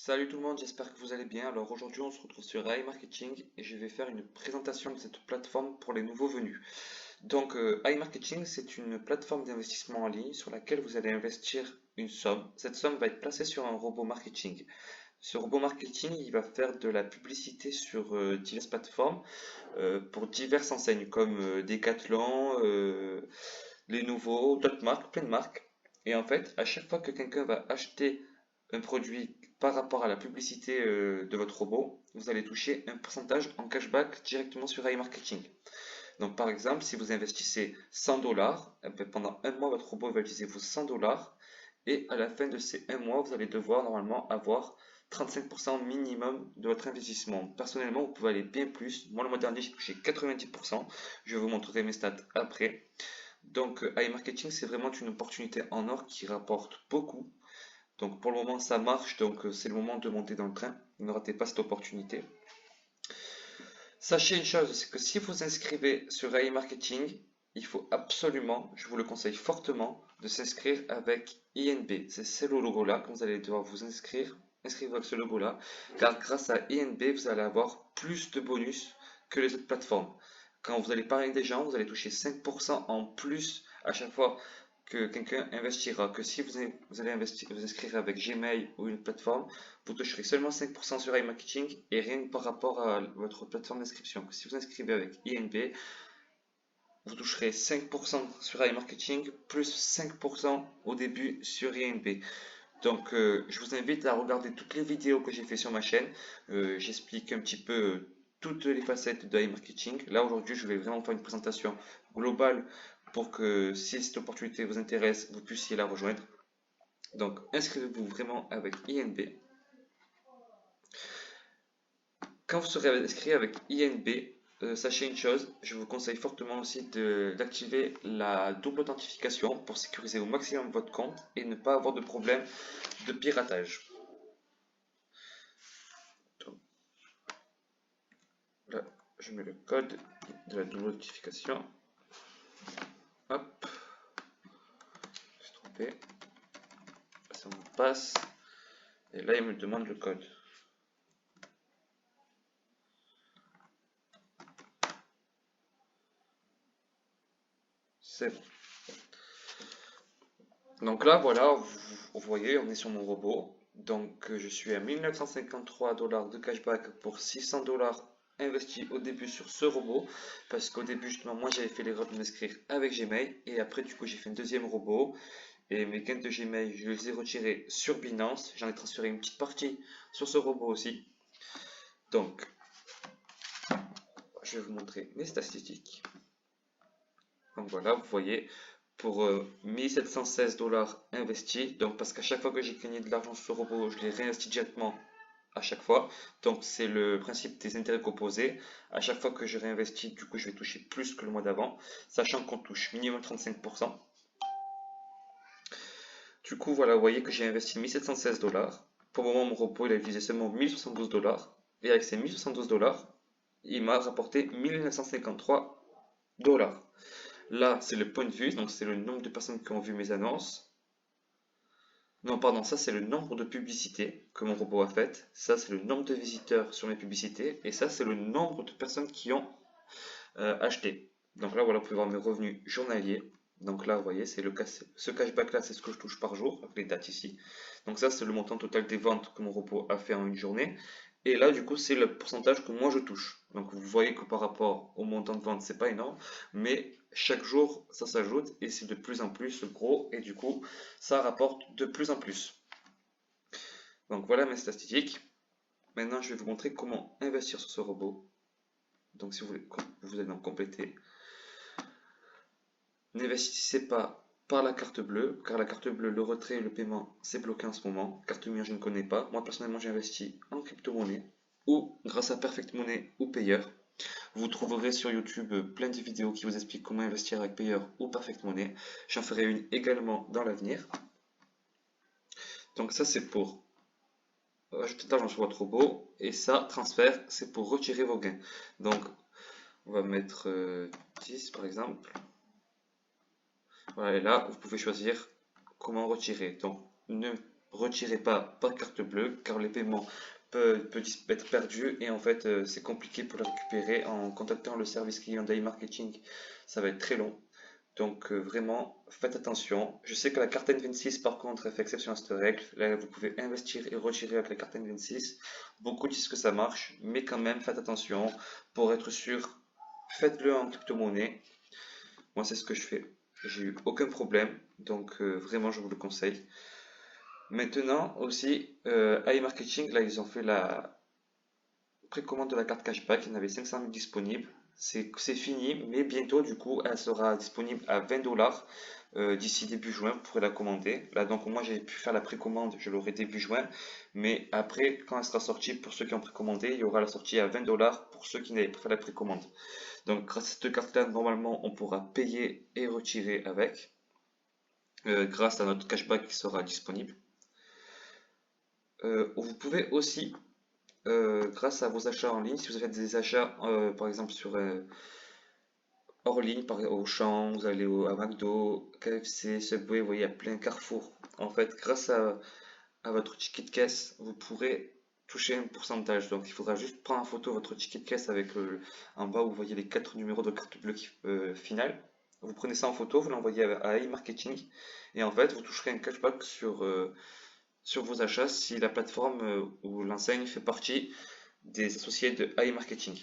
Salut tout le monde, j'espère que vous allez bien. Alors aujourd'hui on se retrouve sur AI Marketing et je vais faire une présentation de cette plateforme pour les nouveaux venus. Donc AI Marketing, c'est une plateforme d'investissement en ligne sur laquelle vous allez investir une somme. Cette somme va être placée sur un robot marketing. Ce robot marketing, il va faire de la publicité sur diverses plateformes pour diverses enseignes comme Decathlon, les nouveaux, d'autres marques, plein de marques. Et en fait, à chaque fois que quelqu'un va acheter un produit par rapport à la publicité de votre robot, vous allez toucher un pourcentage en cashback directement sur iMarketing. Donc par exemple, si vous investissez 100 dollars, pendant un mois, votre robot va utiliser vos 100 dollars et à la fin de ces un mois, vous allez devoir normalement avoir 35% minimum de votre investissement. Personnellement, vous pouvez aller bien plus. Moi, le mois dernier, j'ai touché 90%. Je vous montrerai mes stats après. Donc, iMarketing, c'est vraiment une opportunité en or qui rapporte beaucoup. Donc, pour le moment, ça marche. Donc, c'est le moment de monter dans le train. Ne ratez pas cette opportunité. Sachez une chose, c'est que si vous inscrivez sur iMarketing, il faut absolument, je vous le conseille fortement, de s'inscrire avec INB. C'est le logo-là que vous allez devoir vous inscrire. Inscrivez avec ce logo-là, car grâce à INB, vous allez avoir plus de bonus que les autres plateformes. Quand vous allez parler des gens, vous allez toucher 5% en plus à chaque fois que quelqu'un investira. Que si vous allez vous inscrire avec Gmail ou une plateforme, vous toucherez seulement 5% sur iMarketing et rien que par rapport à votre plateforme d'inscription. Si vous inscrivez avec INB, vous toucherez 5% sur iMarketing plus 5% au début sur INB. Donc, je vous invite à regarder toutes les vidéos que j'ai fait sur ma chaîne. J'explique un petit peu toutes les facettes de iMarketing. Là, aujourd'hui, je vais vraiment faire une présentation globale pour que si cette opportunité vous intéresse, vous puissiez la rejoindre. Donc, inscrivez-vous vraiment avec INB. Quand vous serez inscrit avec INB, sachez une chose, je vous conseille fortement aussi d'activer la double authentification pour sécuriser au maximum votre compte et ne pas avoir de problème de piratage. Donc, là, je mets le code de la double authentification. Hop, je suis trompé. Ça me passe. Et là, il me demande le code. C'est bon. Donc là, voilà, vous voyez, on est sur mon robot. Donc je suis à 1953 dollars de cashback pour 600 dollars investis au début sur ce robot. Parce qu'au début, justement, moi j'avais fait l'erreur de m'inscrire avec Gmail. Et après, du coup, j'ai fait un deuxième robot. Et mes gains de Gmail, je les ai retirés sur Binance. J'en ai transféré une petite partie sur ce robot aussi. Donc, je vais vous montrer mes statistiques. Donc voilà, vous voyez, pour 1716 dollars investis, donc parce qu'à chaque fois que j'ai gagné de l'argent sur ce robot, je les réinvestis directement à chaque fois. Donc c'est le principe des intérêts composés. À chaque fois que je réinvestis, du coup, je vais toucher plus que le mois d'avant, sachant qu'on touche minimum 35%. Du coup, voilà, vous voyez que j'ai investi 1716 dollars. Pour le moment, mon robot, il a utilisé seulement 1072 dollars. Et avec ces 1072 dollars, il m'a rapporté 1953 dollars. Là, c'est le point de vue, donc c'est le nombre de personnes qui ont vu mes annonces. Non, pardon, ça c'est le nombre de publicités que mon robot a faites. Ça c'est le nombre de visiteurs sur mes publicités. Et ça c'est le nombre de personnes qui ont acheté. Donc là, voilà, vous pouvez voir mes revenus journaliers. Donc là, vous voyez, c'est le cas, ce cashback là, c'est ce que je touche par jour, avec les dates ici. Donc ça, c'est le montant total des ventes que mon robot a fait en une journée. Et là, du coup, c'est le pourcentage que moi je touche. Donc vous voyez que par rapport au montant de vente, c'est pas énorme, mais chaque jour, ça s'ajoute et c'est de plus en plus gros. Et du coup, ça rapporte de plus en plus. Donc voilà mes statistiques. Maintenant, je vais vous montrer comment investir sur ce robot. Donc si vous voulez, vous allez en compléter. N'investissez pas par la carte bleue, car la carte bleue, le retrait et le paiement, c'est bloqué en ce moment. Carte mire, je ne connais pas. Moi, personnellement, j'ai investi en crypto-monnaie ou grâce à Perfect Money ou Payer. Vous trouverez sur YouTube plein de vidéos qui vous expliquent comment investir avec Payer ou Perfect Money. J'en ferai une également dans l'avenir. Donc ça, c'est pour ajouter de l'argent sur votre robot. Et ça, transfert, c'est pour retirer vos gains. Donc, on va mettre 10 par exemple. Voilà, et là, vous pouvez choisir comment retirer. Donc, retirez pas par carte bleue car les paiements peuvent être perdus et en fait c'est compliqué pour les récupérer en contactant le service client d'iMarketing. Ça va être très long. Donc vraiment, faites attention. Je sais que la carte N26 par contre elle fait exception à cette règle. Là vous pouvez investir et retirer avec la carte N26. Beaucoup disent que ça marche, mais quand même faites attention. Pour être sûr, faites-le en crypto-monnaie. Moi c'est ce que je fais. J'ai eu aucun problème, donc vraiment je vous le conseille. Maintenant aussi, iMarketing, là ils ont fait la précommande de la carte cashback, il y en avait 500 000 disponibles. C'est fini, mais bientôt du coup elle sera disponible à 20 dollars d'ici début juin, vous pourrez la commander. Là donc moi j'ai pu faire la précommande, je l'aurai début juin, mais après quand elle sera sortie, pour ceux qui ont précommandé, il y aura la sortie à 20 dollars pour ceux qui n'avaient pas fait la précommande. Donc grâce à cette carte là, normalement on pourra payer et retirer avec, grâce à notre cashback qui sera disponible. Vous pouvez aussi grâce à vos achats en ligne, si vous faites des achats par exemple sur hors ligne, par au Auchan, vous allez à McDo, KFC, Subway, vous voyez, il y a plein Carrefour. En fait, grâce à votre ticket de caisse, vous pourrez toucher un pourcentage. Donc, il faudra juste prendre en photo votre ticket de caisse avec en bas où vous voyez les 4 numéros de carte bleue finale. Vous prenez ça en photo, vous l'envoyez à e-marketing et en fait, vous toucherez un cashback sur vos achats si la plateforme ou l'enseigne fait partie des associés de iMarketing.